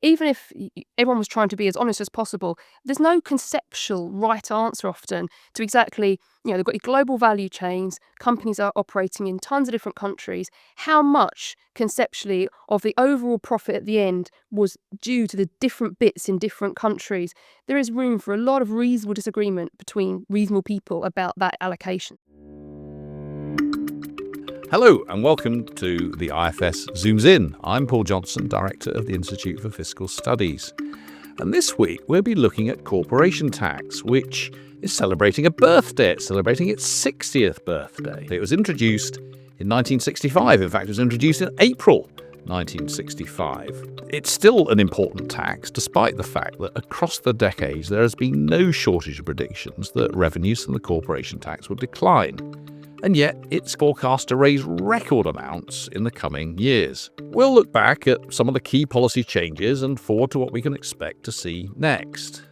even if everyone was trying to be as honest as possible, there's no conceptual right answer often to exactly, they've got your global value chains, companies are operating in tons of different countries. How much conceptually of the overall profit at the end was due to the different bits in different countries? There is room for a lot of reasonable disagreement between reasonable people about that allocation. Hello and welcome to the IFS Zooms In. I'm Paul Johnson, Director of the Institute for Fiscal Studies. And this week we'll be looking at corporation tax, which is celebrating a birthday. It's celebrating its 60th birthday. It was introduced in 1965. In fact, it was introduced in April 1965. It's still an important tax, despite the fact that across the decades there has been no shortage of predictions that revenues from the corporation tax would decline. And yet it's forecast to raise record amounts in the coming years. We'll look back at some of the key policy changes and forward to what we can expect to see next.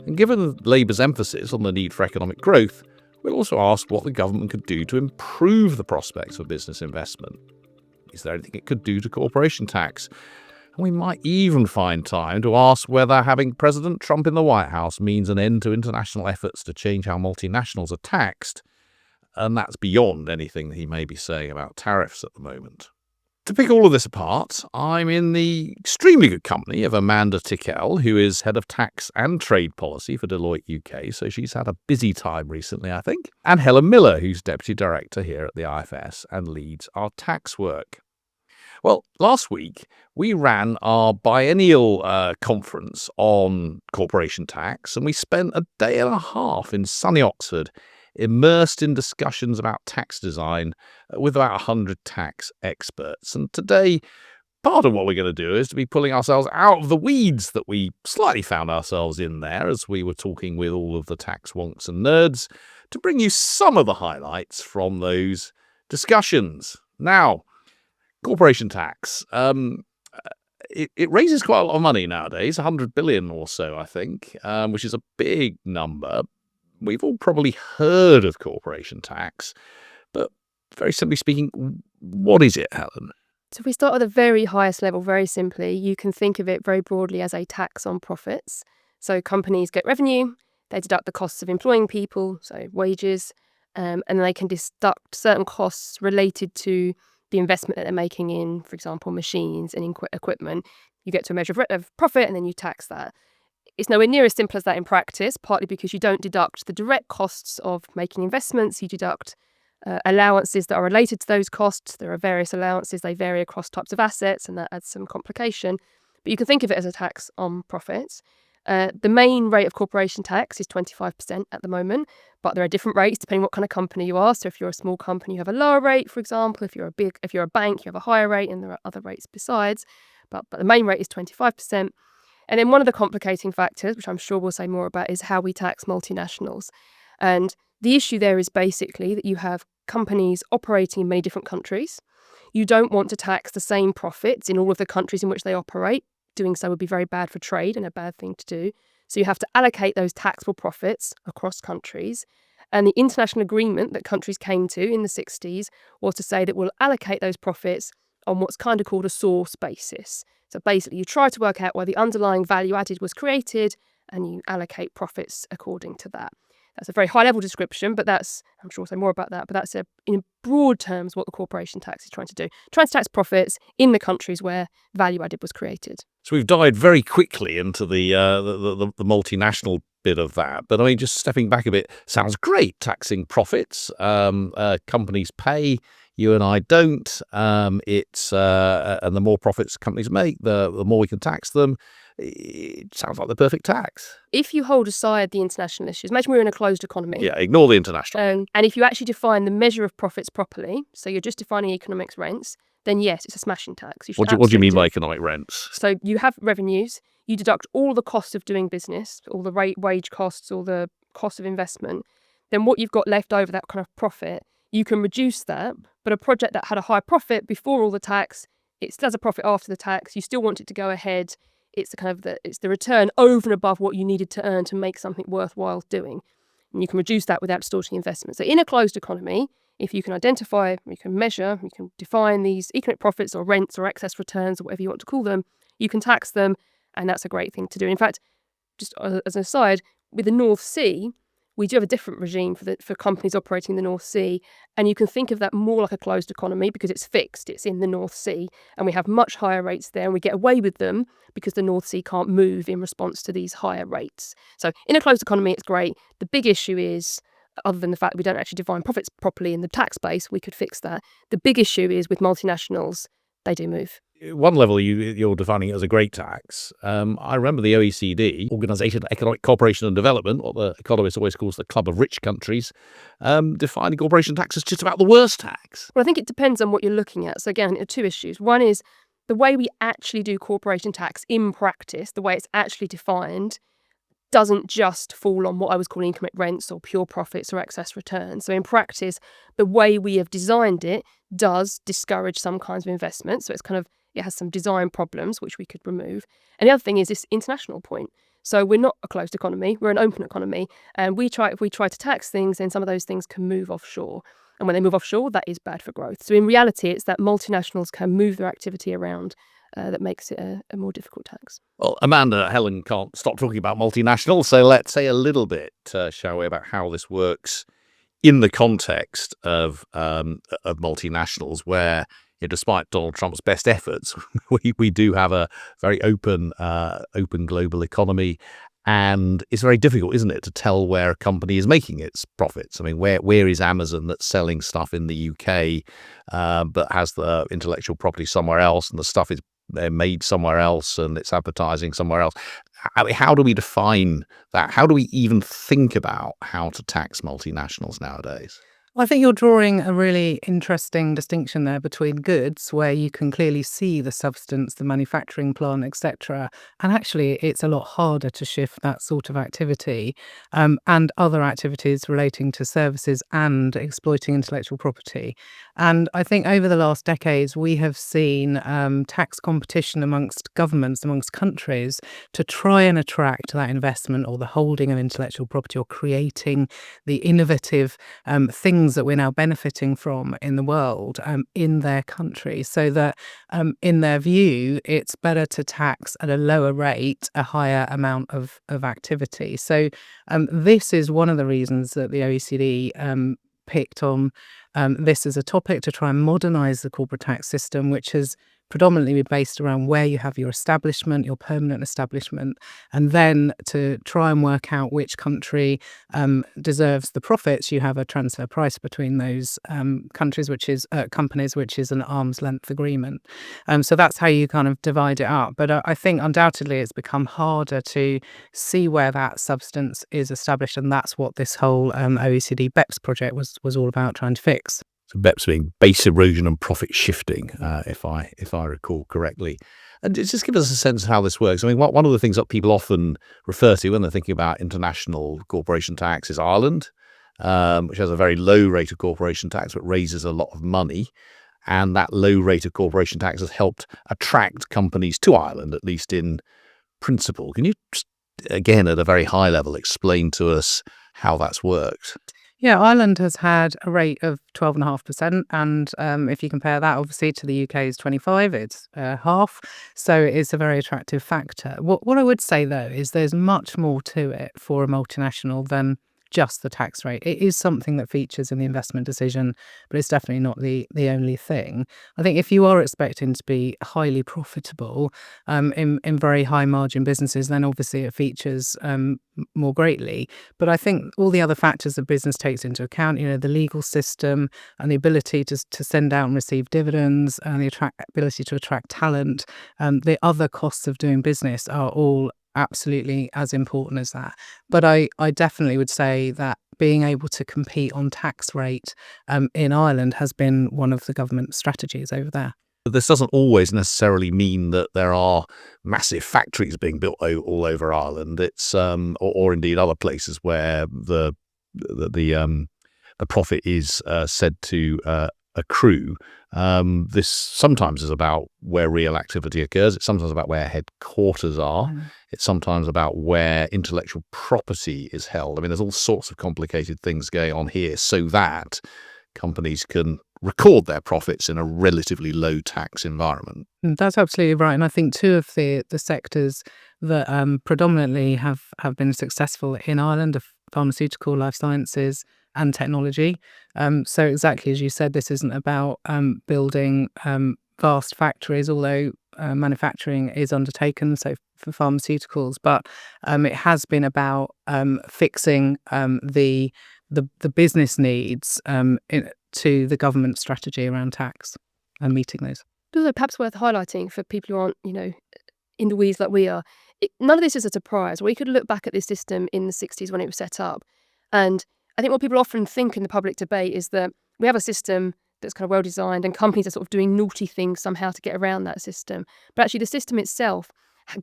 And given Labour's emphasis on the need for economic growth, we'll also ask what the government could do to improve the prospects for business investment. Is there anything it could do to corporation tax? And we might even find time to ask whether having President Trump in the White House means an end to international efforts to change how multinationals are taxed. And that's beyond anything that he may be saying about tariffs at the moment. To pick all of this apart, I'm in the extremely good company of Amanda Tickel, who is Head of Tax and Trade Policy for Deloitte UK, so she's had a busy time recently, I think, and Helen Miller, who's Deputy Director here at the IFS and leads our tax work. Well, last week we ran our biennial conference on corporation tax, and we spent a day and a half in sunny Oxford immersed in discussions about tax design with about 100 tax experts. And today, part of what we're going to do is to be pulling ourselves out of the weeds that we slightly found ourselves in there as we were talking with all of the tax wonks and nerds, to bring you some of the highlights from those discussions. Now, corporation tax. It raises quite a lot of money nowadays, 100 billion or so, I think, which is a big number. We've all probably heard of corporation tax, but very simply speaking, what is it, Helen? So if we start at the very highest level, very simply, you can think of it very broadly as a tax on profits. So companies get revenue, they deduct the costs of employing people, so wages, and they can deduct certain costs related to the investment that they're making in, for example, machines and equipment. You get to a measure of profit and then you tax that. It's nowhere near as simple as that in practice, partly because you don't deduct the direct costs of making investments. You deduct allowances that are related to those costs. There are various allowances. They vary across types of assets, and that adds some complication. But you can think of it as a tax on profits. The main rate of corporation tax is 25% at the moment, but there are different rates depending what kind of company you are. So if you're a small company, you have a lower rate, for example. If you're a bank, you have a higher rate, and there are other rates besides. But the main rate is 25%. And then one of the complicating factors, which I'm sure we'll say more about, is how we tax multinationals. And the issue there is basically that you have companies operating in many different countries. You don't want to tax the same profits in all of the countries in which they operate. Doing so would be very bad for trade and a bad thing to do. So you have to allocate those taxable profits across countries. And the international agreement that countries came to in the 60s was to say that we'll allocate those profits on what's kind of called a source basis. So basically, you try to work out where the underlying value added was created, and you allocate profits according to that. That's a very high-level description, but I'm sure we'll say more about that, but that's in broad terms what the corporation tax is trying to do. Trying to tax profits in the countries where value added was created. So we've dived very quickly into the multinational bit of that, but I mean, just stepping back a bit, sounds great, taxing profits. Companies pay, you and I don't. And the more profits companies make, the more we can tax them. It sounds like the perfect tax. If you hold aside the international issues, imagine we're in a closed economy. Yeah, ignore the international. And if you actually define the measure of profits properly, so you're just defining economics rents, then yes, it's a smashing tax. What do you mean by economic rents? So you have revenues, you deduct all the costs of doing business, all the wage costs, all the cost of investment, then what you've got left over, that kind of profit, you can reduce that. But a project that had a high profit before all the tax, it still has a profit after the tax, you still want it to go ahead. It's the return over and above what you needed to earn to make something worthwhile doing. And you can reduce that without distorting investment. So in a closed economy, if you can identify, you can measure, you can define these economic profits or rents or excess returns or whatever you want to call them, you can tax them and that's a great thing to do. In fact, just as an aside, with the North Sea, we do have a different regime for companies operating in the North Sea, and you can think of that more like a closed economy because it's fixed, it's in the North Sea, and we have much higher rates there, and we get away with them because the North Sea can't move in response to these higher rates. So in a closed economy, it's great. The big issue is, other than the fact that we don't actually define profits properly in the tax base, we could fix that. The big issue is with multinationals, they do move. One level you're defining it as a great tax. I remember the OECD, Organisation for Economic Cooperation and Development, what the economists always calls the Club of Rich Countries, defining corporation tax as just about the worst tax. Well, I think it depends on what you're looking at. So again, there are two issues. One is the way we actually do corporation tax in practice, the way it's actually defined, doesn't just fall on what I was calling income rents or pure profits or excess returns. So in practice, the way we have designed it does discourage some kinds of investment. So it has some design problems, which we could remove. And the other thing is this international point. So we're not a closed economy, we're an open economy. And if we try to tax things, then some of those things can move offshore. And when they move offshore, that is bad for growth. So in reality, it's that multinationals can move their activity around that makes it a more difficult tax. Well, Amanda, Helen can't stop talking about multinationals, so let's say a little bit, shall we, about how this works in the context of multinationals, where despite Donald Trump's best efforts, we do have a very open global economy, and it's very difficult, isn't it, to tell where a company is making its profits. I mean, where is Amazon that's selling stuff in the UK but has the intellectual property somewhere else, and the stuff is they're made somewhere else and it's advertising somewhere else? I mean, how do we define that? How do we even think about how to tax multinationals nowadays? I think you're drawing a really interesting distinction there between goods, where you can clearly see the substance, the manufacturing plant, etc. And actually, it's a lot harder to shift that sort of activity, and other activities relating to services and exploiting intellectual property. And I think over the last decades, we have seen tax competition amongst governments, amongst countries, to try and attract that investment or the holding of intellectual property or creating the innovative things that we're now benefiting from in the world in their country, so that in their view, it's better to tax at a lower rate a higher amount of activity. So this is one of the reasons that the OECD picked on this as a topic to try and modernise the corporate tax system, which has predominantly be based around where you have your establishment, your permanent establishment, and then to try and work out which country deserves the profits. You have a transfer price between those countries, which is companies, which is an arm's length agreement. So that's how you kind of divide it up. But I think undoubtedly it's become harder to see where that substance is established, and that's what this whole OECD BEPS project was all about trying to fix. So BEPS being base erosion and profit shifting, if I recall correctly. And just give us a sense of how this works. I mean, one of the things that people often refer to when they're thinking about international corporation tax is Ireland, which has a very low rate of corporation tax but raises a lot of money. And that low rate of corporation tax has helped attract companies to Ireland, at least in principle. Can you just, again, at a very high level, explain to us how that's worked? Yeah, Ireland has had a rate of 12.5%, and if you compare that obviously to the UK's 25, it's half. So it's a very attractive factor. What I would say though is there's much more to it for a multinational than just the tax rate. It is something that features in the investment decision, but it's definitely not the only thing. I think if you are expecting to be highly profitable in very high margin businesses, then obviously it features more greatly. But I think all the other factors that business takes into account, the legal system and the ability to send out and receive dividends and the ability to attract talent, the other costs of doing business are all absolutely as important as that. But I definitely would say that being able to compete on tax rate in Ireland has been one of the government strategies over there. This doesn't always necessarily mean that there are massive factories being built all over Ireland. It's or indeed other places where the profit is said to accrue. This sometimes is about where real activity occurs. It's sometimes about where headquarters are. It's sometimes about where intellectual property is held. I mean, there's all sorts of complicated things going on here so that companies can record their profits in a relatively low tax environment. That's absolutely right. And I think two of the sectors that predominantly have been successful in Ireland are pharmaceutical, life sciences, and technology. So exactly as you said, this isn't about building vast factories, although manufacturing is undertaken, so for pharmaceuticals, but it has been about fixing the business needs to the government strategy around tax and meeting those. Also, perhaps worth highlighting for people who aren't, in the weeds like we are, none of this is a surprise. We could look back at this system in the 60s when it was set up. And I think what people often think in the public debate is that we have a system that's kind of well designed and companies are sort of doing naughty things somehow to get around that system. But actually the system itself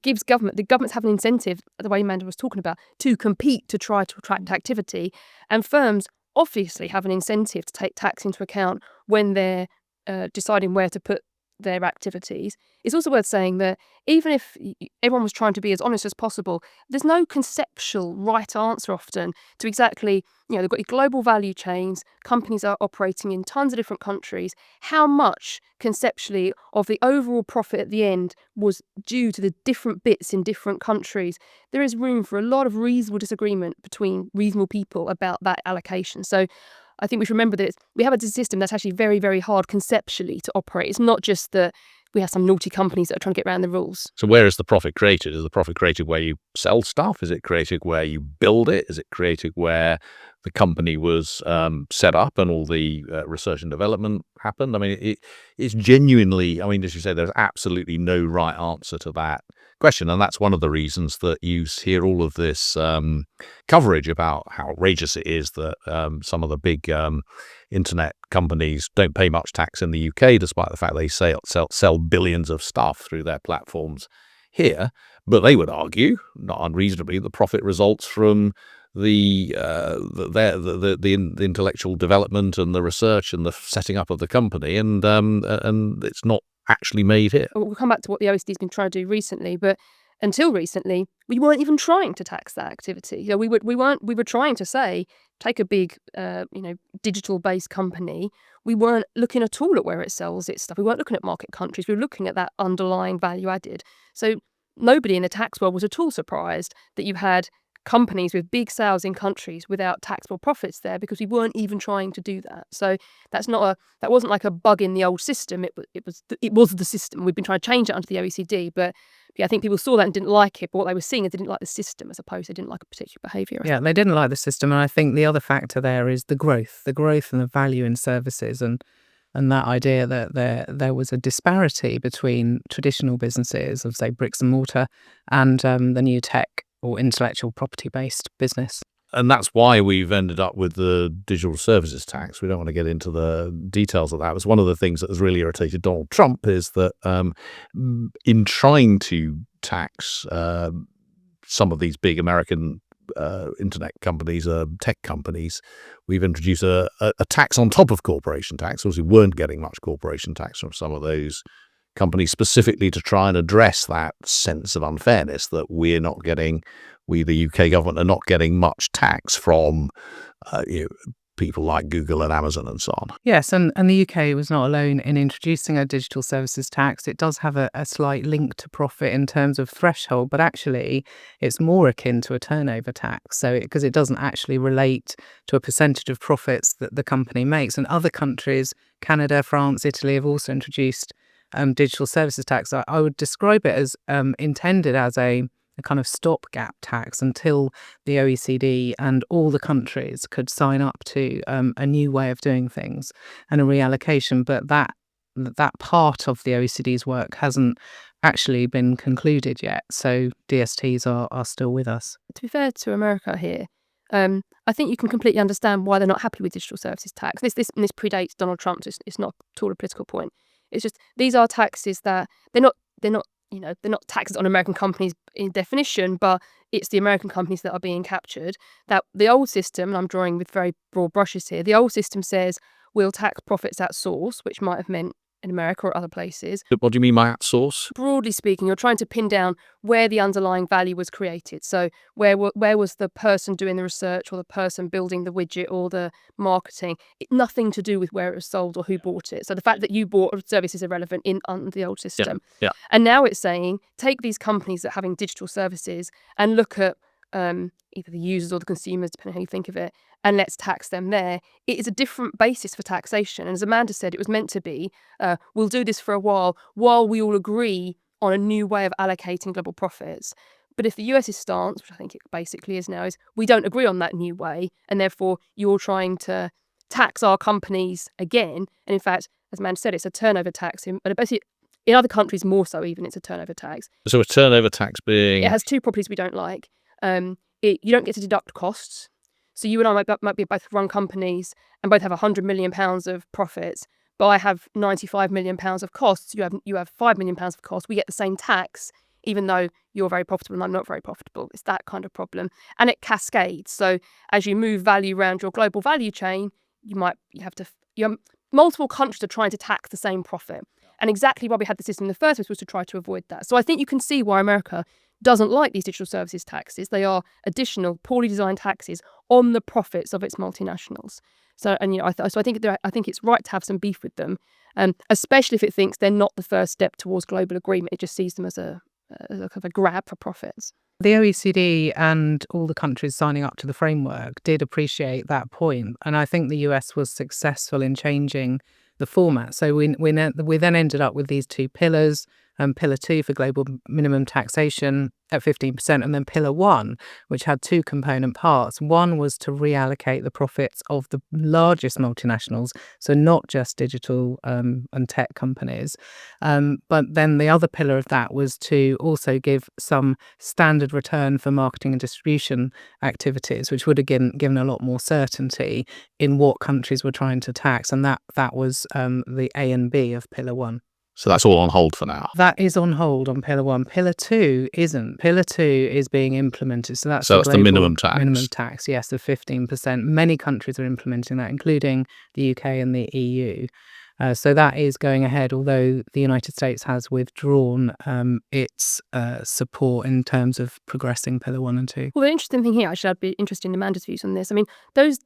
gives the governments have an incentive, the way Amanda was talking about, to compete to try to attract activity. And firms obviously have an incentive to take tax into account when they're deciding where to put their activities. It's also worth saying that even if everyone was trying to be as honest as possible, there's no conceptual right answer often to exactly, they've got global value chains, companies are operating in tons of different countries. How much conceptually of the overall profit at the end was due to the different bits in different countries? There is room for a lot of reasonable disagreement between reasonable people about that allocation. So I think we should remember that we have a system that's actually very, very hard conceptually to operate. It's not just that we have some naughty companies that are trying to get around the rules. So where is the profit created? Is the profit created where you sell stuff? Is it created where you build it? Is it created where the company was set up and all the research and development happened? I mean, it's genuinely, as you say, there's absolutely no right answer to that question. And that's one of the reasons that you hear all of this coverage about how outrageous it is that some of the big internet companies don't pay much tax in the UK, despite the fact they sell billions of stuff through their platforms here. But they would argue, not unreasonably, the profit results from the intellectual development and the research and the setting up of the company, and it's not actually made here. We'll come back to what the OECD's been trying to do recently, but until recently, we weren't even trying to tax that activity. We were trying to say, take a big, digital-based company. We weren't looking at all at where it sells its stuff. We weren't looking at market countries. We were looking at that underlying value added. So nobody in the tax world was at all surprised that you had companies with big sales in countries without taxable profits there, because we weren't even trying to do that. So that wasn't like a bug in the old system. It was the system. We've been trying to change it under the OECD, but I think people saw that and didn't like it. But what they were seeing is they didn't like the system, as opposed to they didn't like a particular behaviour. Yeah, they didn't like the system, and I think the other factor there is the growth and the value in services, and that idea that there was a disparity between traditional businesses of, say, bricks and mortar and the new tech or intellectual property-based business. And that's why we've ended up with the digital services tax. We don't want to get into the details of that. It was one of the things that has really irritated Donald Trump, is that in trying to tax some of these big American internet companies, tech companies, we've introduced a tax on top of corporation tax, because we weren't getting much corporation tax from some of those companies, specifically to try and address that sense of unfairness that we, the UK government, are not getting much tax from people like Google and Amazon and so on. Yes, and the UK was not alone in introducing a digital services tax. It does have a slight link to profit in terms of threshold, but actually it's more akin to a turnover tax, because it doesn't actually relate to a percentage of profits that the company makes. And other countries, Canada, France, Italy, have also introduced digital services tax. I would describe it as intended as a kind of stopgap tax until the OECD and all the countries could sign up to a new way of doing things and a reallocation. But that part of the OECD's work hasn't actually been concluded yet. So DSTs are still with us. To be fair to America here, I think you can completely understand why they're not happy with digital services tax. This predates Donald Trump. So it's not at all a political point. It's just these are taxes that they're not taxes on American companies in definition, but it's the American companies that are being captured. That the old system, and I'm drawing with very broad brushes here, the old system says we'll tax profits at source, which might have meant in America or other places. What do you mean by outsource? Broadly speaking, you're trying to pin down where the underlying value was created. So where was the person doing the research or the person building the widget or the marketing? Nothing to do with where it was sold or who bought it. So the fact that you bought a service is irrelevant under the old system. Yeah. And now it's saying, take these companies that are having digital services and look at either the users or the consumers, depending on how you think of it, and let's tax them there. It is a different basis for taxation. And as Amanda said, it was meant to be, we'll do this for a while we all agree on a new way of allocating global profits. But if the US's stance, which I think it basically is now, is we don't agree on that new way, and therefore you're trying to tax our companies again. And in fact, as Amanda said, it's a turnover tax. But basically, in other countries more so even, it's a turnover tax. So a turnover tax being... It has two properties we don't like. You don't get to deduct costs. So you and I might be both run companies and both have £100 million of profits, but I have £95 million of costs. You have £5 million of costs. We get the same tax, even though you're very profitable and I'm not very profitable. It's that kind of problem. And it cascades. So as you move value around your global value chain, you have multiple countries are trying to tax the same profit. And exactly why we had the system in the first place was to try to avoid that. So I think you can see why America doesn't like these digital services taxes. They are additional, poorly designed taxes on the profits of its multinationals. So, and I think it's right to have some beef with them, especially if it thinks they're not the first step towards global agreement. It just sees them as a kind of a grab for profits. The OECD and all the countries signing up to the framework did appreciate that point, and I think the US was successful in changing the format. So we then ended up with these two pillars. Pillar 2 for global minimum taxation at 15%, and then Pillar 1, which had two component parts. One was to reallocate the profits of the largest multinationals, so not just digital and tech companies. But then the other pillar of that was to also give some standard return for marketing and distribution activities, which would have given a lot more certainty in what countries were trying to tax. And that was the A and B of Pillar 1. So that's all on hold for now. That is on hold on Pillar 1. Pillar 2 isn't. Pillar 2 is being implemented. So that's the minimum tax. Minimum tax, yes, of 15%. Many countries are implementing that, including the UK and the EU. So that is going ahead, although the United States has withdrawn its support in terms of progressing Pillar 1 and 2. Well, the interesting thing here, actually, I'd be interested in Amanda's views on this. I mean, these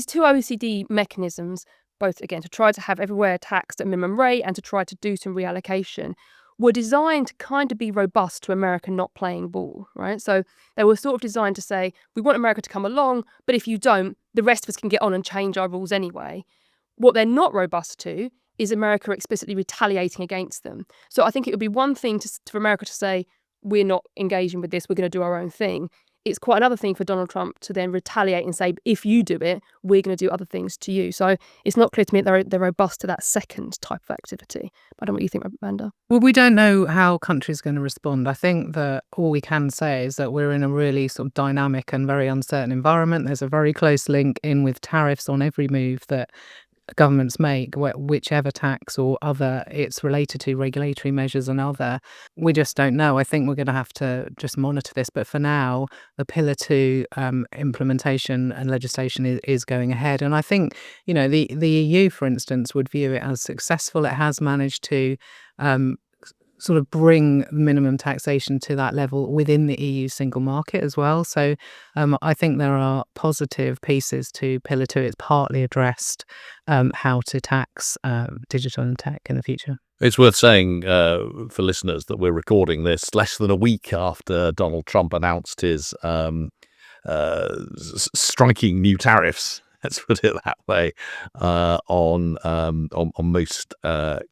two OECD mechanisms, both, again, to try to have everywhere taxed at minimum rate and to try to do some reallocation, were designed to kind of be robust to America not playing ball, right? So they were sort of designed to say, we want America to come along, but if you don't, the rest of us can get on and change our rules anyway. What they're not robust to is America explicitly retaliating against them. So I think it would be one thing for America to say, we're not engaging with this, we're going to do our own thing. It's quite another thing for Donald Trump to then retaliate and say, if you do it, we're going to do other things to you. So it's not clear to me that they're robust to that second type of activity. I don't know what you think, Amanda. Well, we don't know how countries are going to respond. I think that all we can say is that we're in a really sort of dynamic and very uncertain environment. There's a very close link in with tariffs on every move that governments make, whichever tax or other it's related to, regulatory measures and other. We just don't know. I think we're going to have to just monitor this. But for now, the Pillar 2 implementation and legislation is going ahead. And I think, the EU, for instance, would view it as successful. It has managed to sort of bring minimum taxation to that level within the EU single market as well. So I think there are positive pieces to Pillar 2. It's partly addressed how to tax digital and tech in the future. It's worth saying for listeners that we're recording this less than a week after Donald Trump announced his striking new tariffs, let's put it that way, on most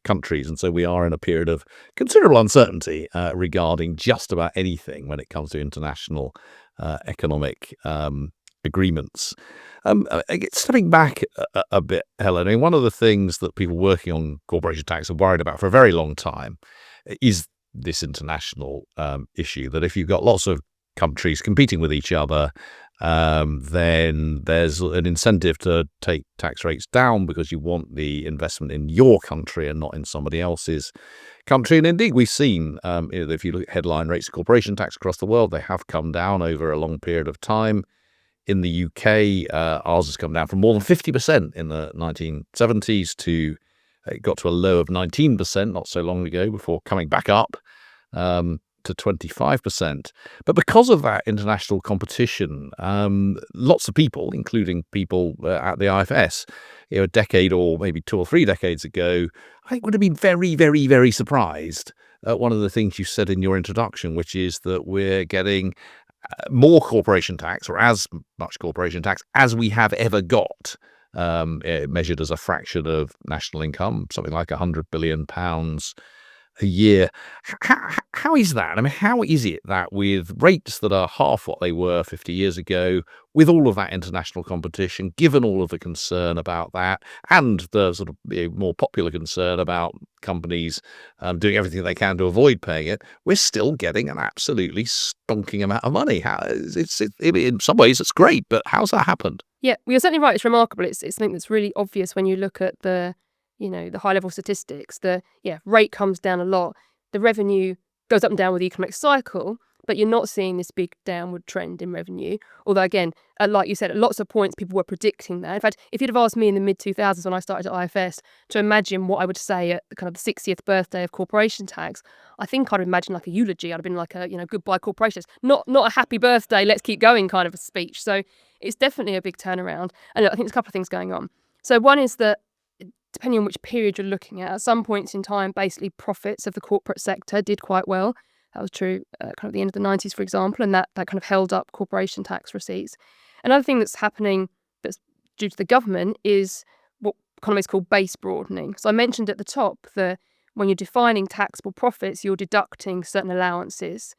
countries. And so we are in a period of considerable uncertainty regarding just about anything when it comes to international economic agreements. Stepping back a bit, Helen, I mean, one of the things that people working on corporation tax have worried about for a very long time is this international issue, that if you've got lots of countries competing with each other, then there's an incentive to take tax rates down because you want the investment in your country and not in somebody else's country. And indeed, we've seen, if you look at headline rates of corporation tax across the world, they have come down over a long period of time. In the UK, ours has come down from more than 50% in the 1970s to It got to a low of 19% not so long ago before coming back up to 25%. But because of that international competition, lots of people, including people at the IFS, a decade or maybe 2 or 3 decades ago, I think would have been very, very, very surprised at one of the things you said in your introduction, which is that we're getting more corporation tax, or as much corporation tax as we have ever got, measured as a fraction of national income, something like £100 billion a year. How is that? I mean, how is it that with rates that are half what they were 50 years ago, with all of that international competition, given all of the concern about that, and the sort of more popular concern about companies doing everything they can to avoid paying it, we're still getting an absolutely stonking amount of money? In some ways, it's great, but how's that happened? Yeah, well, you're certainly right. It's remarkable. It's something that's really obvious when you look at the high-level statistics. The rate comes down a lot. The revenue goes up and down with the economic cycle, but you're not seeing this big downward trend in revenue. Although, again, like you said, at lots of points, people were predicting that. In fact, if you'd have asked me in the mid-2000s when I started at IFS to imagine what I would say at the kind of the 60th birthday of corporation tax, I think I'd imagine like a eulogy. I'd have been like a, goodbye corporations. Not a happy birthday, let's keep going kind of a speech. So it's definitely a big turnaround. And I think there's a couple of things going on. So one is that depending on which period you're looking at some points in time, basically profits of the corporate sector did quite well. That was true kind of the end of the 90s, for example, and that kind of held up corporation tax receipts. Another thing that's happening that's due to the government is what economists call base broadening. So I mentioned at the top that when you're defining taxable profits, you're deducting certain allowances.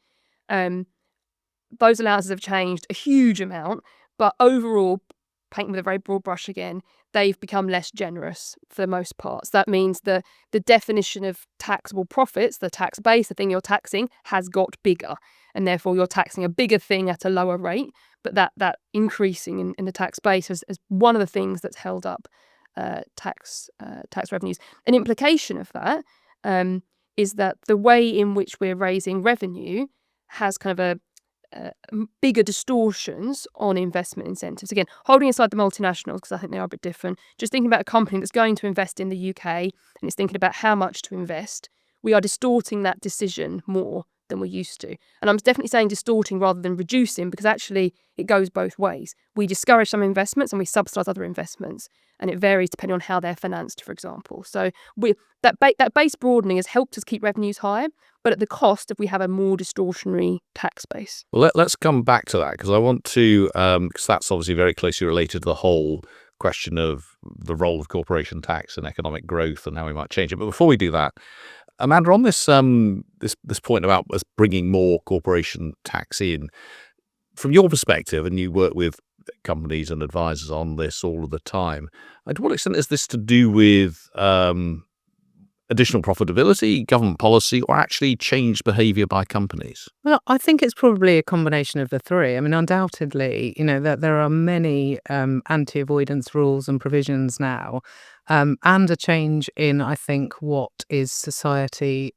Those allowances have changed a huge amount, but overall, painting with a very broad brush again, they've become less generous for the most part. So that means the definition of taxable profits, the tax base, the thing you're taxing, has got bigger. And therefore, you're taxing a bigger thing at a lower rate. But that increasing in the tax base is one of the things that's held up tax revenues. An implication of that is that the way in which we're raising revenue has kind of a bigger distortions on investment incentives. Again, holding aside the multinationals, because I think they are a bit different, just thinking about a company that's going to invest in the UK and it's thinking about how much to invest, we are distorting that decision more than we're used to. And I'm definitely saying distorting rather than reducing, because actually it goes both ways. We discourage some investments and we subsidise other investments, and it varies depending on how they're financed, for example. So that base broadening has helped us keep revenues high, but at the cost of we have a more distortionary tax base. Well, let's come back to that, because I want to, because that's obviously very closely related to the whole question of the role of corporation tax and economic growth and how we might change it. But before we do that, Amanda, on this this point about us bringing more corporation tax in, from your perspective, and you work with companies and advisors on this all of the time, to what extent is this to do with additional profitability, government policy, or actually changed behaviour by companies? Well, I think it's probably a combination of the three. I mean, undoubtedly, that there are many anti-avoidance rules and provisions now, and a change in, I think, what is society,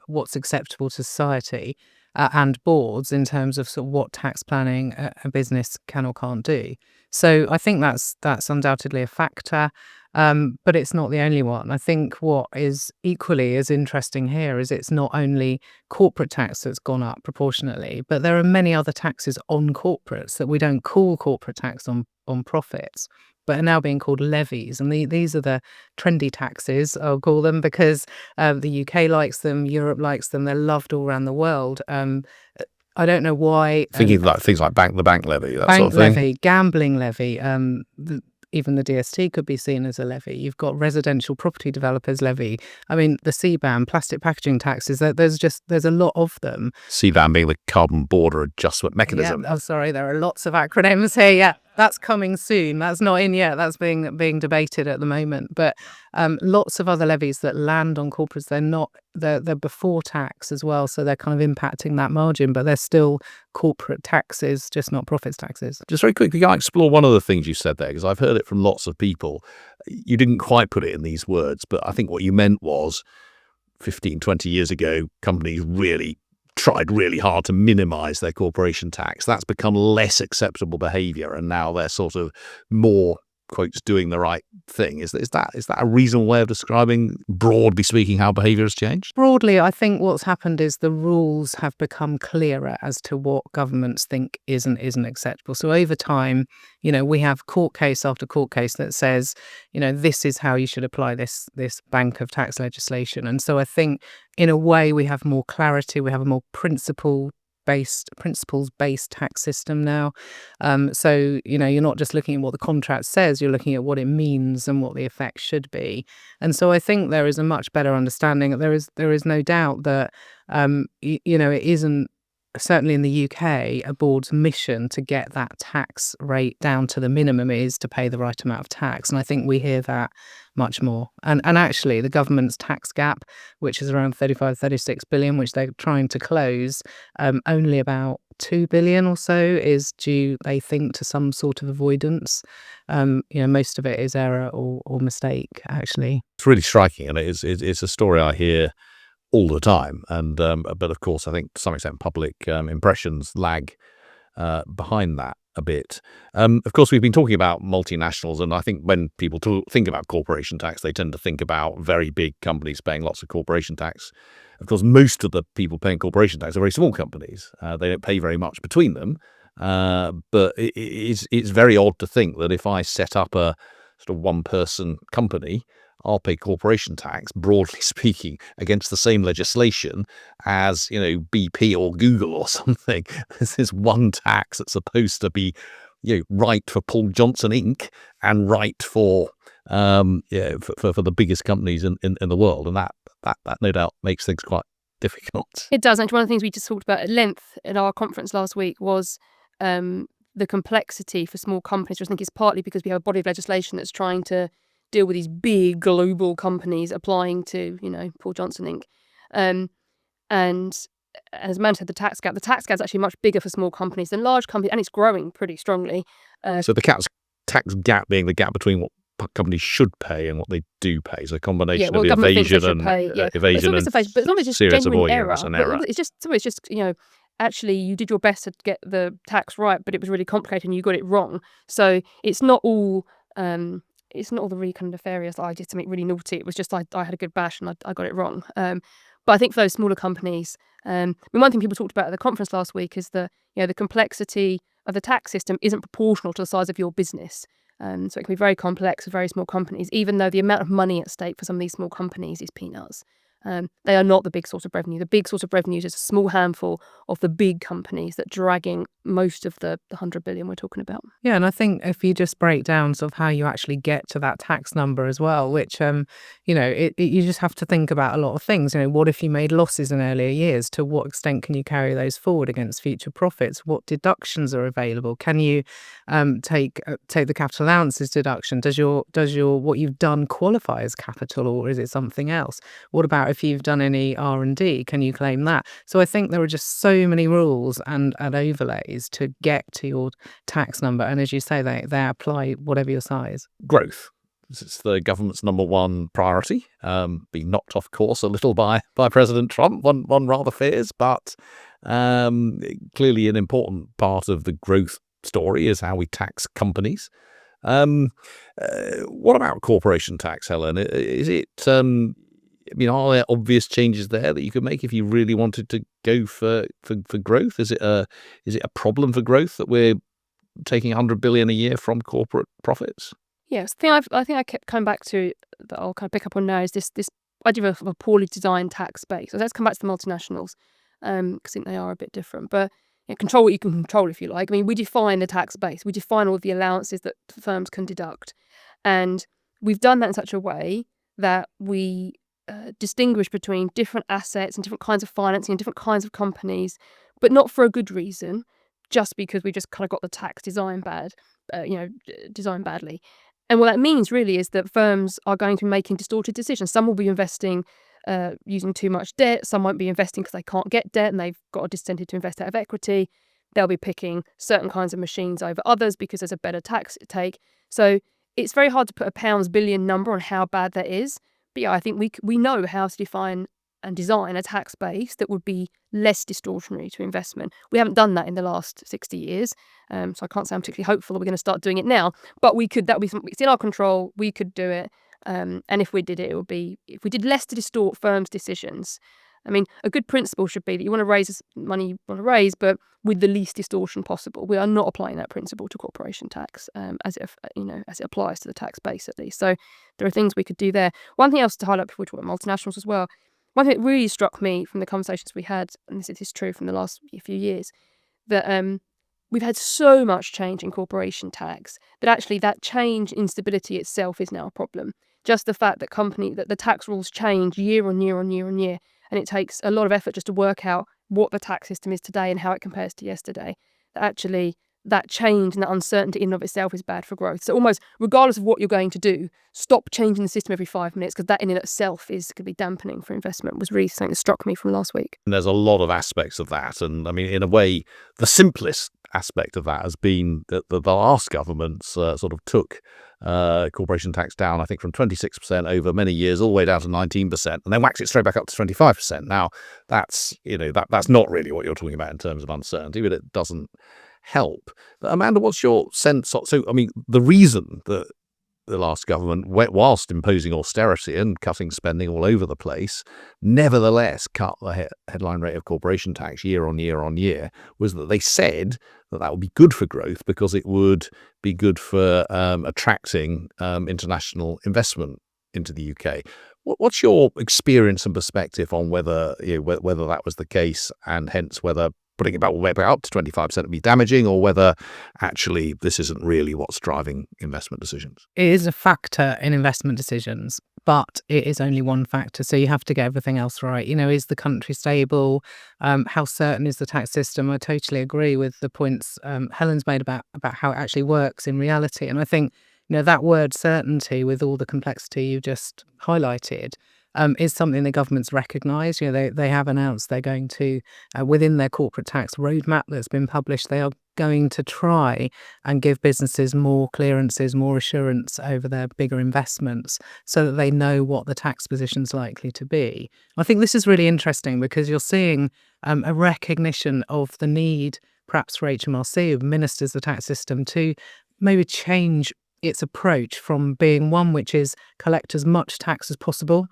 what's acceptable to society and boards in terms of sort of what tax planning a business can or can't do. So I think that's undoubtedly a factor. But it's not the only one. I think what is equally as interesting here is it's not only corporate tax that's gone up proportionately, but there are many other taxes on corporates that we don't call corporate tax on profits, but are now being called levies. And these are the trendy taxes, I'll call them, because the UK likes them, Europe likes them, they're loved all around the world. I don't know why. Thinking like things like the bank levy, that bank sort of thing. levy, gambling levy, even the DST could be seen as a levy. You've got residential property developers levy. I mean, the CBAM, plastic packaging taxes, there's a lot of them. CBAM being the carbon border adjustment mechanism. Yeah, sorry, there are lots of acronyms here. Yeah, that's coming soon. That's not in yet. That's being debated at the moment. But lots of other levies that land on corporates, they're before tax as well. So they're kind of impacting that margin, but they're still corporate taxes, just not profits taxes. Just very quickly, can I explore one of the things you said there? Because I've heard it from lots of people. You didn't quite put it in these words, but I think what you meant was 15, 20 years ago, companies really tried really hard to minimize their corporation tax. That's become less acceptable behavior, and now they're sort of more quotes, doing the right thing. Is that a reasonable way of describing, broadly speaking, how behaviour has changed? Broadly, I think what's happened is the rules have become clearer as to what governments think is and isn't acceptable. So over time, we have court case after court case that says, this is how you should apply this bank of tax legislation. And so I think in a way we have more clarity, we have a more principles-based tax system now. So, you're not just looking at what the contract says, you're looking at what it means and what the effect should be. And so I think there is a much better understanding. There is no doubt that, it isn't, certainly in the UK, a board's mission to get that tax rate down to the minimum is to pay the right amount of tax. And I think we hear that much more. And actually, the government's tax gap, which is around 35-36 billion, which they're trying to close, only about 2 billion or so is due, they think, to some sort of avoidance. Most of it is error or mistake, actually. It's really striking, and it's a story I hear all the time. And but of course, I think to some extent public impressions lag behind that a bit. Of course, we've been talking about multinationals, and I think when people think about corporation tax, they tend to think about very big companies paying lots of corporation tax. Of course, most of the people paying corporation tax are very small companies. They don't pay very much between them. But it's very odd to think that if I set up a sort of one-person company, I'll pay corporation tax, broadly speaking, against the same legislation as, BP or Google or something. This is one tax that's supposed to be, right for Paul Johnson Inc. and right for the biggest companies in the world. And that no doubt makes things quite difficult. It does. And one of the things we just talked about at length at our conference last week was the complexity for small companies. I think it's partly because we have a body of legislation that's trying to deal with these big global companies applying to, Paul Johnson Inc. And as Amanda said, the tax gap is actually much bigger for small companies than large companies, and it's growing pretty strongly. So the tax gap being the gap between what companies should pay and what they do pay. So a combination of evasion and evasion and serious avoidance and error. It's just actually you did your best to get the tax right, but it was really complicated and you got it wrong. So it's not all the really kind of nefarious. I did something really naughty. It was just I had a good bash and I got it wrong. But I think for those smaller companies, one thing people talked about at the conference last week is the complexity of the tax system isn't proportional to the size of your business. So it can be very complex for very small companies, even though the amount of money at stake for some of these small companies is peanuts. They are not the big source of revenue. The big source of revenue is a small handful of the big companies that are dragging most of the 100 billion we're talking about. Yeah, and I think if you just break down sort of how you actually get to that tax number as well, which, you just have to think about a lot of things. What if you made losses in earlier years? To what extent can you carry those forward against future profits? What deductions are available? Can you take the capital allowances deduction? Does your what you've done qualify as capital, or is it something else? What about if you've done any R&D, can you claim that? So I think there are just so many rules and overlays to get to your tax number. And as you say, they apply whatever your size. Growth. It's the government's number one priority, being knocked off course a little by President Trump, one rather fears, but clearly an important part of the growth story is how we tax companies. What about corporation tax, Helen? Is it... are there obvious changes there that you could make if you really wanted to go for growth? Is it a problem for growth that we're taking 100 billion a year from corporate profits? Yes, I think I kept coming back to that. I'll kind of pick up on now is this idea of a poorly designed tax base. So let's come back to the multinationals because I think they are a bit different. But control what you can control, if you like. I mean, we define the tax base. We define all of the allowances that firms can deduct, and we've done that in such a way that we distinguish between different assets and different kinds of financing and different kinds of companies, but not for a good reason, just because we just kind of got the tax design designed badly. And what that means really is that firms are going to be making distorted decisions. Some will be investing using too much debt. Some won't be investing because they can't get debt and they've got a disincentive to invest out of equity. They'll be picking certain kinds of machines over others because there's a better tax take. So it's very hard to put a pounds billion number on how bad that is. But yeah, I think we know how to define and design a tax base that would be less distortionary to investment. We haven't done that in the last 60 years, so I can't say I'm particularly hopeful that we're going to start doing it now. But we could. That would be something. It's in our control. We could do it. And if we did it, it would be if we did less to distort firms' decisions. I mean, a good principle should be that you want to raise the money you want to raise, but with the least distortion possible. We are not applying that principle to corporation tax, as it applies to the tax base at least. So there are things we could do there. One thing else to highlight before we talk about multinationals as well. One thing that really struck me from the conversations we had, and this is true from the last few years, that we've had so much change in corporation tax that actually that change instability itself is now a problem. Just the fact that the tax rules change year on year on year on year, and it takes a lot of effort just to work out what the tax system is today and how it compares to yesterday. That actually that change and that uncertainty in and of itself is bad for growth. So almost regardless of what you're going to do, stop changing the system every 5 minutes, because that in and of itself is going to be dampening for investment, was really something that struck me from last week. And there's a lot of aspects of that. And I mean, in a way, the simplest aspect of that has been that the last governments sort of took corporation tax down, I think, from 26% over many years all the way down to 19%, and then waxed it straight back up to 25%. Now, that's not really what you're talking about in terms of uncertainty, but it doesn't help. But Amanda, what's your sense? So, I mean, the reason that the last government, whilst imposing austerity and cutting spending all over the place, nevertheless cut the headline rate of corporation tax year on year on year, was that they said that would be good for growth because it would be good for attracting international investment into the UK. What's your experience and perspective on whether that was the case, and hence whether putting it back up to 25% would be damaging, or whether actually this isn't really what's driving investment decisions? It is a factor in investment decisions, but it is only one factor. So you have to get everything else right. Is the country stable? How certain is the tax system? I totally agree with the points Helen's made about how it actually works in reality. And I think, that word certainty, with all the complexity you just highlighted, is something the government's recognised. They have announced they're going to, within their corporate tax roadmap that's been published, they are going to try and give businesses more clearances, more assurance over their bigger investments, so that they know what the tax position's likely to be. I think this is really interesting because you're seeing a recognition of the need, perhaps for HMRC, who administers the tax system, to maybe change its approach from being one which is collect as much tax as possible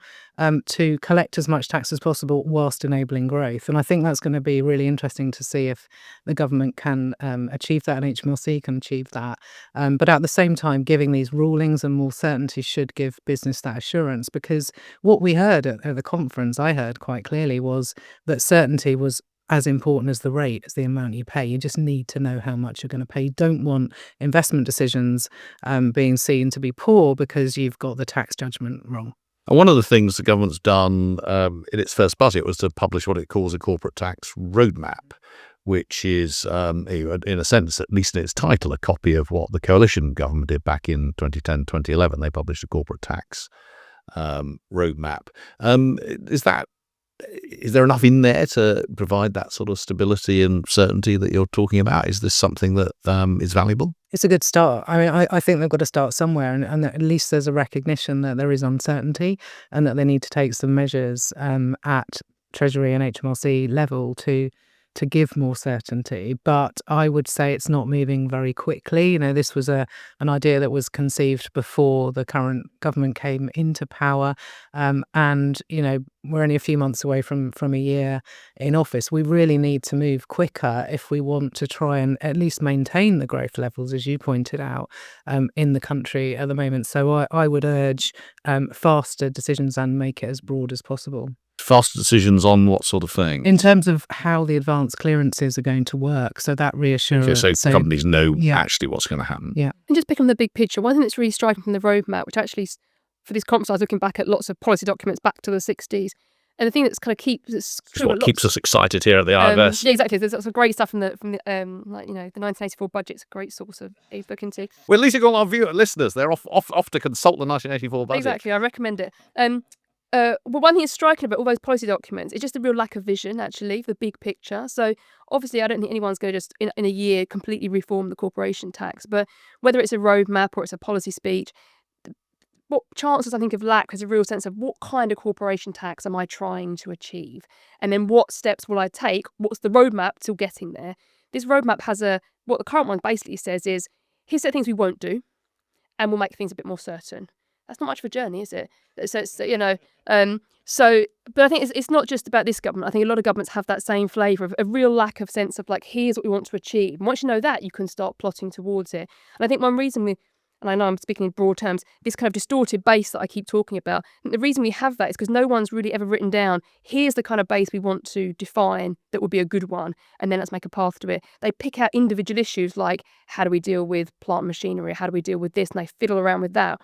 to collect as much tax as possible whilst enabling growth. And I think that's going to be really interesting to see if the government can achieve that and HMRC can achieve that. But at the same time, giving these rulings and more certainty should give business that assurance, because what we heard at the conference, I heard quite clearly, was that certainty was as important as the rate, as the amount you pay. You just need to know how much you're going to pay. You don't want investment decisions being seen to be poor because you've got the tax judgment wrong. And one of the things the government's done in its first budget was to publish what it calls a corporate tax roadmap, which is, in a sense, at least in its title, a copy of what the coalition government did back in 2010, 2011. They published a corporate tax roadmap. Is there enough in there to provide that sort of stability and certainty that you're talking about? Is this something that is valuable? It's a good start. I mean, I think they've got to start somewhere, and at least there's a recognition that there is uncertainty and that they need to take some measures at Treasury and HMRC level to give more certainty. But I would say it's not moving very quickly. This was an idea that was conceived before the current government came into power. And we're only a few months away from a year in office. We really need to move quicker if we want to try and at least maintain the growth levels, as you pointed out, in the country at the moment. So I would urge faster decisions and make it as broad as possible. Faster decisions on what sort of thing? In terms of how the advanced clearances are going to work, so that reassurance. Okay, so companies know actually what's going to happen. Yeah. And just pick on the big picture, one thing that's really striking from the roadmap, which actually, for this conference, I was looking back at lots of policy documents back to the 60s. And the thing that's kind of keeps us excited here at the IFS. Yeah, exactly. There's lots of great stuff from the 1984 budget's a great source of a look into. Well, at least you've got our listeners. They're off to consult the 1984 budget. Exactly, I recommend it. Well, one thing that's striking about all those policy documents is just a real lack of vision, actually, for the big picture. So obviously, I don't think anyone's going to just in a year completely reform the corporation tax. But whether it's a roadmap or it's a policy speech, what chancellors I think have lacked is a real sense of what kind of corporation tax am I trying to achieve, and then what steps will I take? What's the roadmap to getting there? This roadmap has what the current one basically says is, here's the things we won't do, and we'll make things a bit more certain. That's not much of a journey, is it? So it's, but I think it's not just about this government. I think a lot of governments have that same flavour of a real lack of sense of like, here's what we want to achieve. And once you know that, you can start plotting towards it. And I think one reason and I know I'm speaking in broad terms, this kind of distorted base that I keep talking about, the reason we have that is because no one's really ever written down, here's the kind of base we want to define that would be a good one, and then let's make a path to it. They pick out individual issues like, how do we deal with plant machinery? How do we deal with this? And they fiddle around with that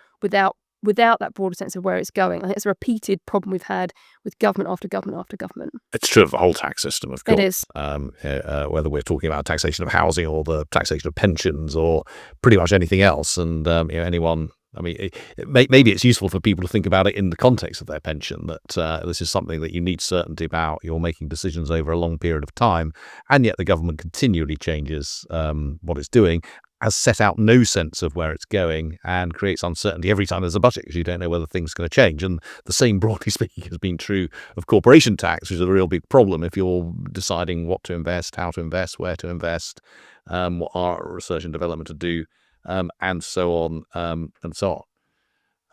without that broader sense of where it's going. I think it's a repeated problem we've had with government after government after government. It's true of the whole tax system, of course. It is. Whether we're talking about taxation of housing or the taxation of pensions or pretty much anything else. And anyone, maybe it's useful for people to think about it in the context of their pension, that this is something that you need certainty about. You're making decisions over a long period of time, and yet the government continually changes what it's doing, has set out no sense of where it's going, and creates uncertainty every time there's a budget, because you don't know whether things are going to change. And the same, broadly speaking, has been true of corporation tax, which is a real big problem if you're deciding what to invest, how to invest, where to invest, what our research and development to do, and so on, and so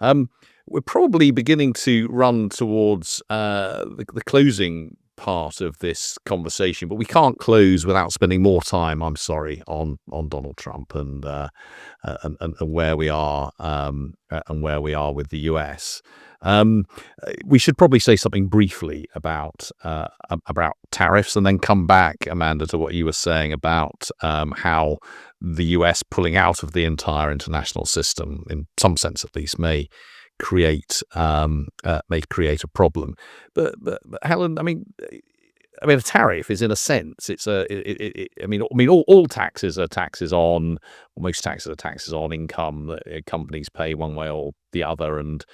on. We're probably beginning to run towards the closing part of this conversation, but we can't close without spending more time, I'm sorry, on Donald Trump and where we are with the US. We should probably say something briefly about tariffs, and then come back, Amanda, to what you were saying about how the US pulling out of the entire international system, in some sense at least, may create a problem. But Helen, a tariff is, in a sense, it's all taxes are taxes on, or most taxes are taxes on income that companies pay one way or the other, and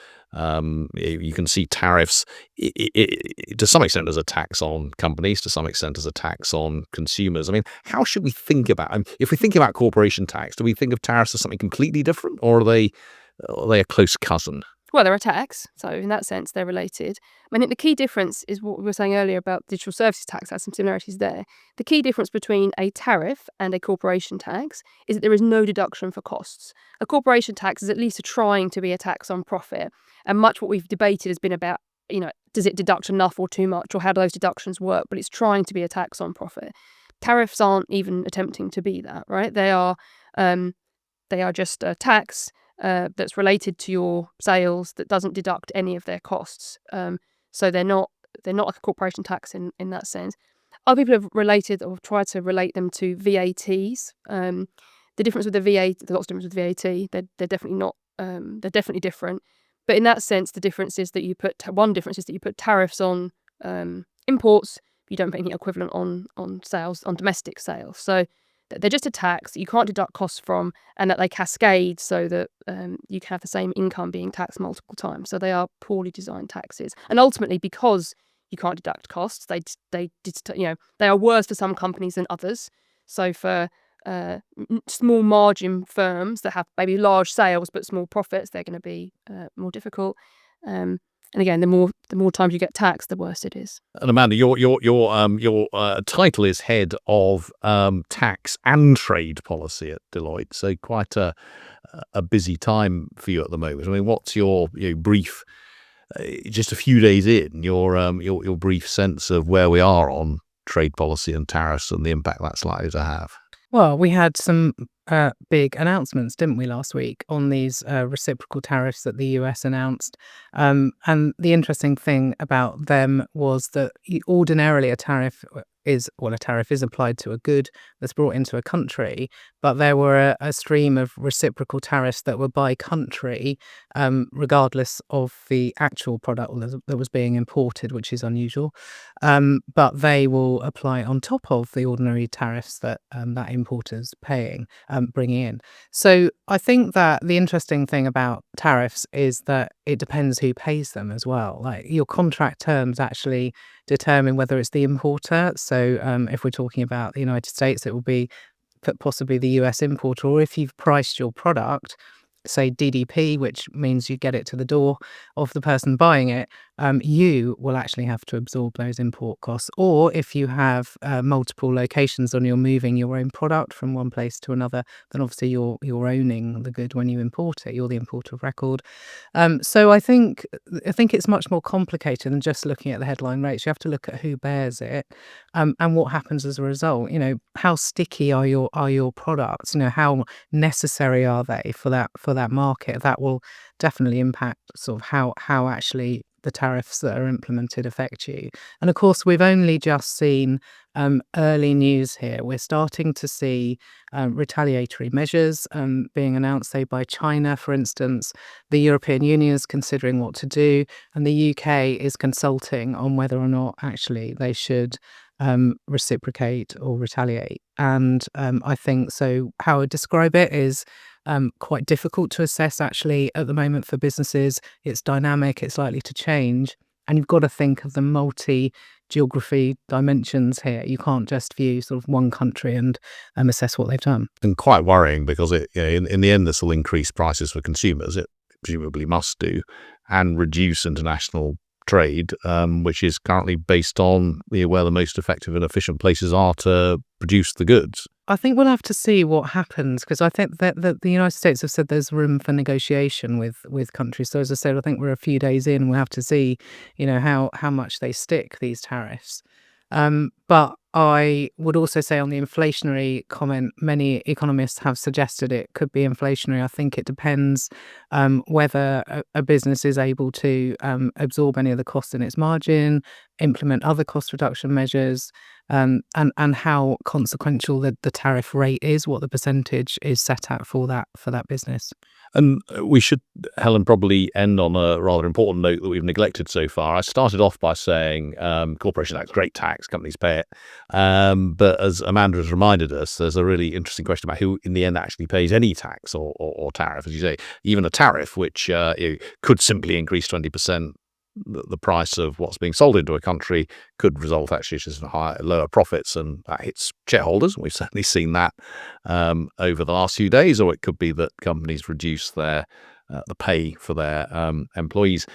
you can see tariffs to some extent as a tax on companies, to some extent as a tax on consumers. How should we think about? If we think about corporation tax, do we think of tariffs as something completely different, or are they a close cousin? Well, they're a tax, so in that sense, they're related. I think the key difference is what we were saying earlier about digital services tax. Has some similarities there. The key difference between a tariff and a corporation tax is that there is no deduction for costs. A corporation tax is at least trying to be a tax on profit, and much what we've debated has been about, does it deduct enough or too much, or how do those deductions work? But it's trying to be a tax on profit. Tariffs aren't even attempting to be that, right? They are just a tax that's related to your sales that doesn't deduct any of their costs. So they're not like a corporation tax in that sense. Other people have related or tried to relate them to VATs. The difference with the VAT, there's lots of difference with VAT. They're definitely not. They're definitely different. But in that sense, the difference is that you put tariffs on imports. You don't put any equivalent on sales, on domestic sales. So they're just a tax that you can't deduct costs from, and that they cascade so that you can have the same income being taxed multiple times. So they are poorly designed taxes. And ultimately, because you can't deduct costs, they are worse for some companies than others. So for small margin firms that have maybe large sales but small profits, they're going to be more difficult. And again, the more times you get taxed, the worse it is. And Amanda, your title is head of tax and trade policy at Deloitte, so quite a busy time for you at the moment. What's your brief, just a few days in, your brief sense of where we are on trade policy and tariffs and the impact that's likely to have? Well, we had some big announcements, didn't we, last week on these reciprocal tariffs that the US announced. And the interesting thing about them was that ordinarily a tariff is applied to a good that's brought into a country, but there were a stream of reciprocal tariffs that were by country, regardless of the actual product that was being imported, which is unusual. But they will apply on top of the ordinary tariffs that that importer's paying, bringing in. So I think that the interesting thing about tariffs is that it depends who pays them as well. Like, your contract terms actually determine whether it's the importer. So if we're talking about the United States, it will be possibly the US importer, or if you've priced your product say DDP, which means you get it to the door of the person buying it, you will actually have to absorb those import costs. Or if you have multiple locations and you're moving your own product from one place to another, then obviously you're owning the good when you import it. You're the importer of record. So I think it's much more complicated than just looking at the headline rates. You have to look at who bears it, and what happens as a result. How sticky are your products? How necessary are they for that market? That will definitely impact sort of how actually the tariffs that are implemented affect you. And of course, we've only just seen early news here. We're starting to see retaliatory measures being announced, say, by China, for instance. The European Union is considering what to do, and the UK is consulting on whether or not actually they should reciprocate or retaliate. And I think so. How I describe it is quite difficult to assess actually at the moment for businesses. It's dynamic, it's likely to change, and you've got to think of the multi-geography dimensions here. You can't just view sort of one country and assess what they've done. And quite worrying because in the end this will increase prices for consumers. It presumably must do, and reduce international trade, which is currently based on where the most effective and efficient places are to produce the goods. I think we'll have to see what happens, because I think that the United States have said there's room for negotiation with countries. So as I said, I think we're a few days in. We'll have to see, how much they stick these tariffs. But I would also say on the inflationary comment, many economists have suggested it could be inflationary. I think it depends whether a business is able to absorb any of the costs in its margin, implement other cost reduction measures, and how consequential the tariff rate is, what the percentage is set at for that business. And we should, Helen, probably end on a rather important note that we've neglected so far. I started off by saying corporation tax, great tax, companies pay it. But as Amanda has reminded us, there's a really interesting question about who in the end actually pays any tax or tariff. As you say, even a tariff, which could simply increase 20% the price of what's being sold into a country, could result actually in lower profits, and that hits shareholders. We've certainly seen that over the last few days. Or it could be that companies reduce the pay for their employees.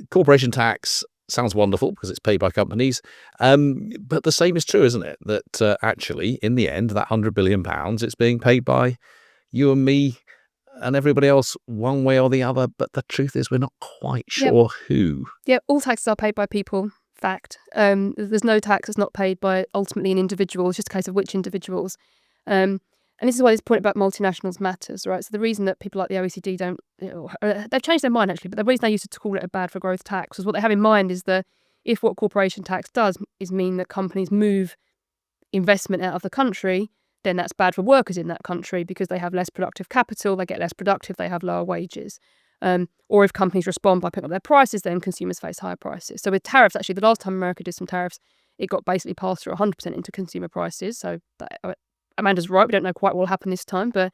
Corporation tax sounds wonderful because it's paid by companies, but the same is true, isn't it? That actually, in the end, that £100 billion, it's being paid by you and me and everybody else one way or the other, but the truth is we're not quite sure who. Yeah, all taxes are paid by people, fact. There's no tax that's not paid by ultimately an individual. It's just a case of which individuals. And this is why this point about multinationals matters, right? So the reason that people like the OECD don't, they've changed their mind actually, but the reason they used to call it a bad for growth tax was what they have in mind is that if what corporation tax does is mean that companies move investment out of the country, then that's bad for workers in that country because they have less productive capital, they get less productive, they have lower wages. Or if companies respond by putting up their prices, then consumers face higher prices. So with tariffs, actually, the last time America did some tariffs, it got basically passed through 100% into consumer prices. So Amanda's right, we don't know quite what will happen this time, but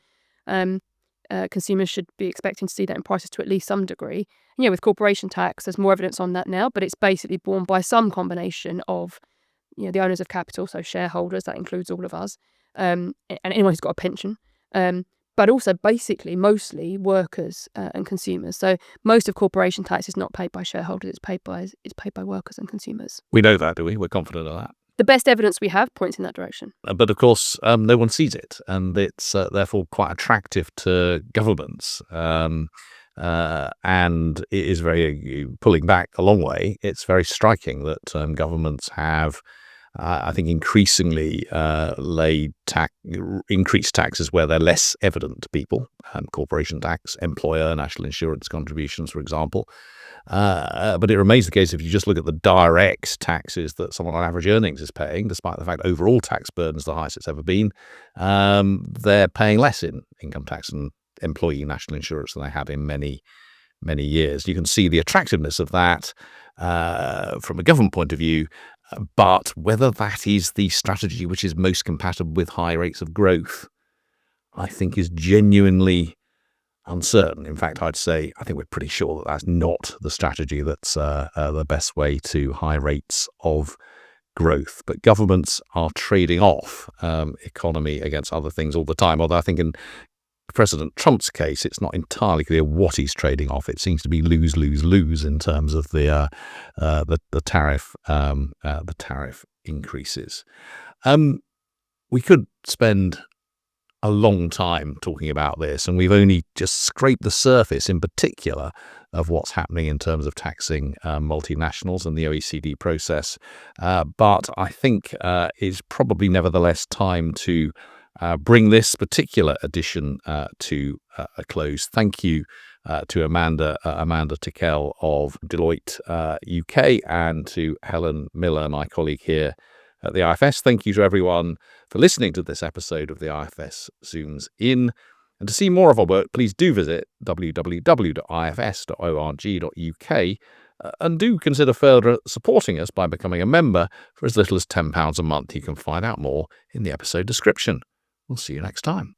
consumers should be expecting to see that in prices to at least some degree. And with corporation tax, there's more evidence on that now, but it's basically borne by some combination of the owners of capital, so shareholders, that includes all of us, and anyone who's got a pension, but also basically mostly workers and consumers. So most of corporation tax is not paid by shareholders, it's paid by workers and consumers. We know that, do we? We're confident of that. The best evidence we have points in that direction. But of course, no one sees it, and it's therefore quite attractive to governments. And it is very, pulling back a long way, it's very striking that governments have, I think, increasingly increased taxes where they're less evident to people. Corporation tax, employer, national insurance contributions, for example. But it remains the case if you just look at the direct taxes that someone on average earnings is paying, despite the fact overall tax burden is the highest it's ever been, they're paying less in income tax and employee national insurance than they have in many, many years. You can see the attractiveness of that from a government point of view, but whether that is the strategy which is most compatible with high rates of growth, I think is genuinely uncertain. In fact, I'd say I think we're pretty sure that that's not the strategy that's the best way to high rates of growth. But governments are trading off economy against other things all the time. Although I think in President Trump's case, it's not entirely clear what he's trading off. It seems to be lose, lose, lose in terms of the tariff increases. We could spend a long time talking about this, and we've only just scraped the surface, in particular, of what's happening in terms of taxing multinationals and the OECD process. But I think it's probably nevertheless time to bring this particular edition to a close. Thank you to Amanda Tickel of Deloitte UK, and to Helen Miller, my colleague here at the IFS. Thank you to everyone for listening to this episode of the IFS Zooms In. And to see more of our work, please do visit www.ifs.org.uk and do consider further supporting us by becoming a member for as little as £10 a month. You can find out more in the episode description. We'll see you next time.